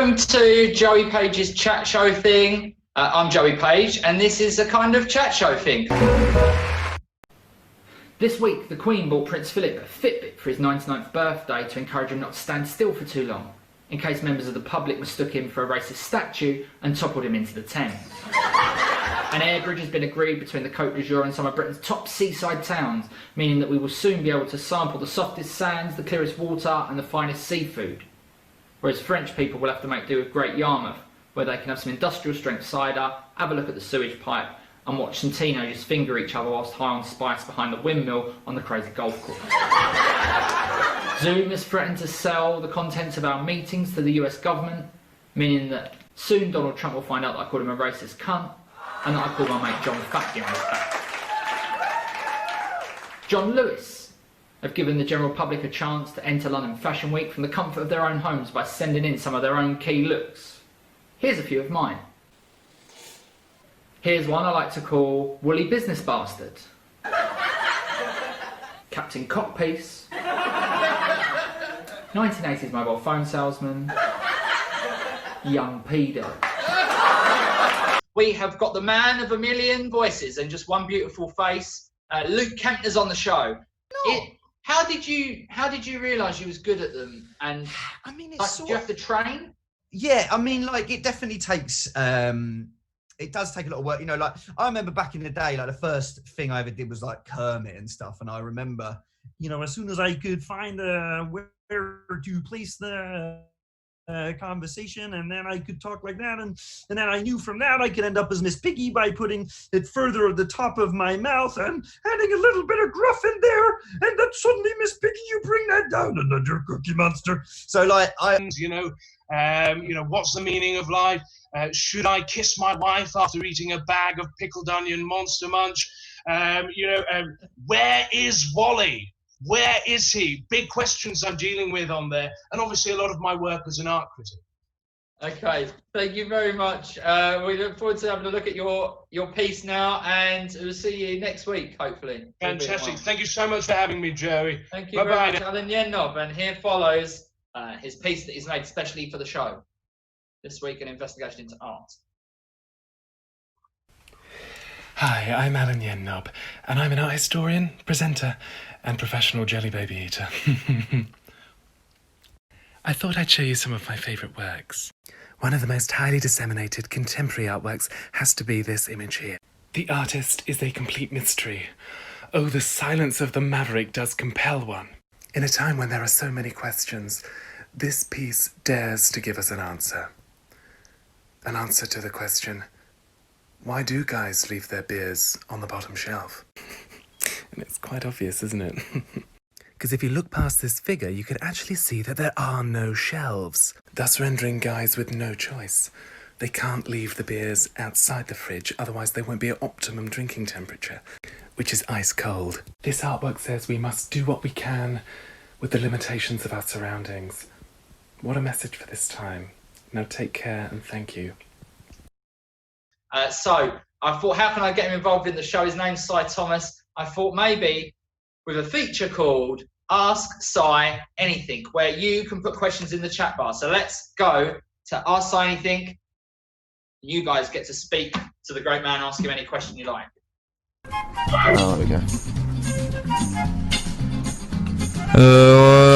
Welcome to Joey Page's chat show thing. I'm Joey Page, and this is a kind of chat show thing. This week, the Queen bought Prince Philip a Fitbit for his 99th birthday to encourage him not to stand still for too long, in case members of the public mistook him for a racist statue and toppled him into the Thames. An air bridge has been agreed between the Côte d'Azur and some of Britain's top seaside towns, meaning that we will soon be able to sample the softest sands, the clearest water and the finest seafood. Whereas French people will have to make do with Great Yarmouth, where they can have some industrial strength cider, have a look at the sewage pipe and watch some teenagers finger each other whilst high on spice behind the windmill on the crazy golf course. Zoom has threatened to sell the contents of our meetings to the US government, meaning that soon Donald Trump will find out that I called him a racist cunt and that I called my mate John Fat behind his back. John Lewis have given the general public a chance to enter London Fashion Week from the comfort of their own homes by sending in some of their own key looks. Here's a few of mine. Here's one I like to call Woolly Business Bastard. Captain Cockpiece. 1980s mobile phone salesman. Young pedo. We have got the man of a million voices and just one beautiful face. Luke Kempner's on the show. No. How did you realise you was good at them? And I mean, it's like, sort do you have to train? Yeah, I mean, like, it definitely takes, it does take a lot of work. You know, like, I remember back in the day, like, the first thing I ever did was, like, Kermit and stuff. And I remember, you know, as soon as I could find where to place the conversation, and then I could talk like that, and then I knew from that I could end up as Miss Piggy by putting it further at the top of my mouth and adding a little bit of gruff in there, and then suddenly, Miss Piggy, you bring that down, and then you're Cookie Monster. So, like, you know, what's the meaning of life? Should I kiss my wife after eating a bag of pickled onion Monster Munch? Where is Wally? Where is he? Big questions I'm dealing with on there. And obviously a lot of my work as an art critic. Okay, thank you very much. We look forward to having a look at your piece now, and we'll see you next week, hopefully. Fantastic. Thank you so much for having me, Joey. Thank you very much, Alan Yennob. And here follows his piece that he's made specially for the show. This week, an investigation into art. Hi, I'm Alan Yennob, and I'm an art historian, presenter, and professional jelly baby eater. I thought I'd show you some of my favourite works. One of the most highly disseminated contemporary artworks has to be this image here. The artist is a complete mystery. Oh, the silence of the maverick does compel one. In a time when there are so many questions, this piece dares to give us an answer. An answer to the question, why do guys leave their beers on the bottom shelf? And it's quite obvious, isn't it? Because if you look past this figure, you can actually see that there are no shelves, thus rendering guys with no choice. They can't leave the beers outside the fridge, otherwise they won't be at optimum drinking temperature, which is ice cold. This artwork says we must do what we can with the limitations of our surroundings. What a message for this time. Now take care and thank you. So I thought, how can I get him involved in the show? His name's Cy Thomas. I thought maybe with a feature called Ask Cy Anything, where you can put questions in the chat bar. So let's go to Ask Cy Anything. You guys get to speak to the great man, ask him any question you like. Oh, there we go.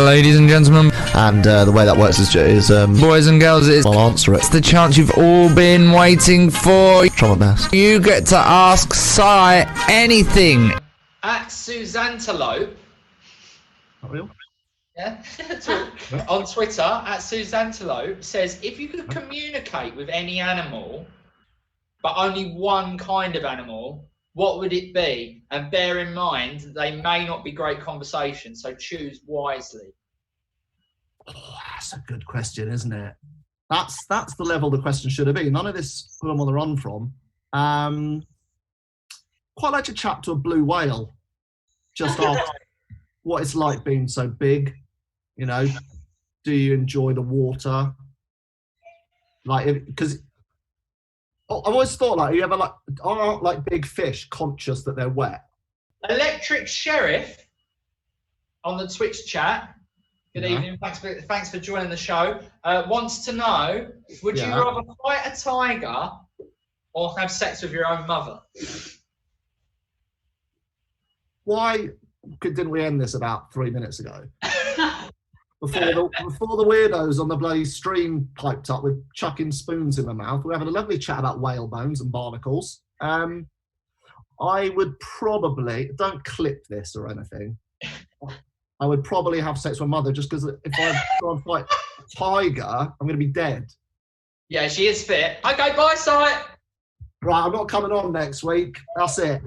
Ladies and gentlemen, And the way that works is boys and girls, I'll answer it. it's the chance you've all been waiting for. Try my best. You get to ask Cy anything. At Suzantelope, yeah, on Twitter, at Suzantelope says, if you could communicate with any animal, but only one kind of animal, what would it be? And bear in mind, they may not be great conversations, so choose wisely. Oh, that's a good question, isn't it? That's the level the question should have been. None of this who I'm on the run from. Quite like to chat to a blue whale. Just ask what it's like being so big. You know, do you enjoy the water? Like, because I've always thought, like, you ever are like big fish conscious that they're wet? Electric Sheriff on the Twitch chat Good Yeah. evening. Thanks for joining the show. Wants to know, would you Yeah. rather fight a tiger or have sex with your own mother? Why didn't we end this about 3 minutes ago? Before the weirdos on the bloody stream piped up with chucking spoons in my mouth, we're having a lovely chat about whale bones and barnacles. I would probably, don't clip this or anything, I would probably have sex with my mother, just because if I go and fight a tiger, I'm going to be dead. Yeah, she is fit. Okay, bye, Sight. Right, I'm not coming on next week. That's it.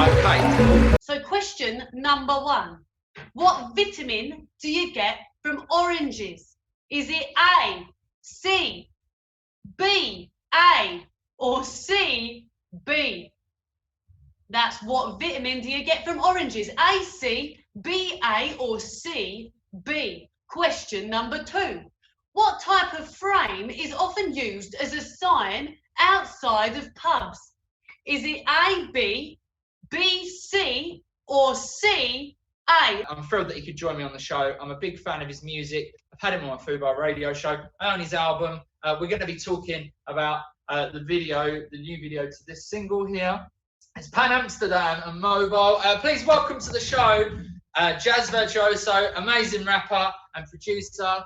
Okay. So question number 1. What vitamin do you get from oranges? Is it A, C, B, A, or C, B? That's what vitamin do you get from oranges? A, C, B, A, or C, B? Question number 2. What type of frame is often used as a sign outside of pubs? Is it A, B, B, C, or C, A? I'm thrilled that he could join me on the show. I'm a big fan of his music. I've had him on my Fubar radio show. I own his album. We're going to be talking about the new video to this single here. It's Pan Amsterdam and Mobile. Please welcome to the show, jazz virtuoso, amazing rapper and producer,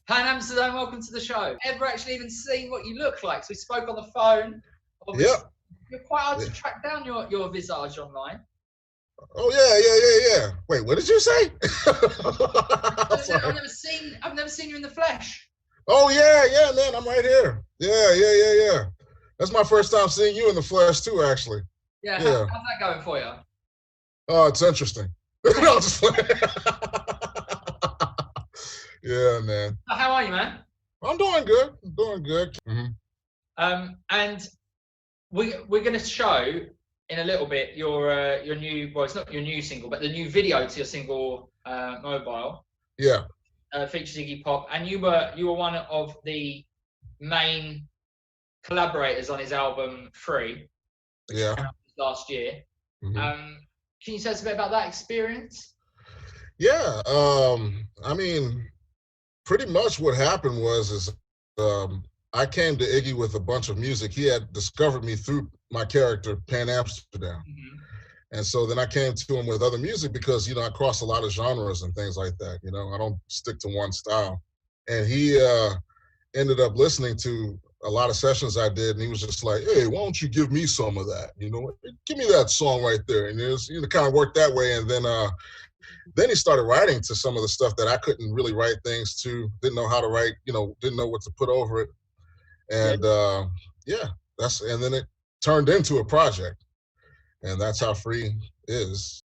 Pan Amsterdam. Welcome to the show. Ever actually even seen what you look like? So we spoke on the phone. Obviously, Yep. You're quite hard to track down your visage online. Oh yeah. Wait, what did you say? I've never seen you in the flesh. Oh yeah, man, I'm right here. Yeah. That's my first time seeing you in the flesh too, actually. Yeah. Yeah. How's that going for you? Oh, it's interesting. No, just playing. Yeah, man. How are you, man? I'm doing good. Mm-hmm. And we're going to show in a little bit your new, well, it's not your new single, but the new video to your single, Mobile. Yeah. Features Iggy Pop, and you were one of the main collaborators on his album Free, which came out last year. Mm-hmm. Can you tell us a bit about that experience? Yeah. I mean, pretty much what happened was I came to Iggy with a bunch of music. He had discovered me through my character Pan Amsterdam. Mm-hmm. And so then I came to him with other music because, I cross a lot of genres and things like that. I don't stick to one style. And he ended up listening to a lot of sessions I did, and he was just like, hey, why don't you give me some of that? Give me that song right there. And it was, kind of worked that way. And then he started writing to some of the stuff that I couldn't really write things to, didn't know how to write, didn't know what to put over it. And and then it turned into a project. And that's how Free is.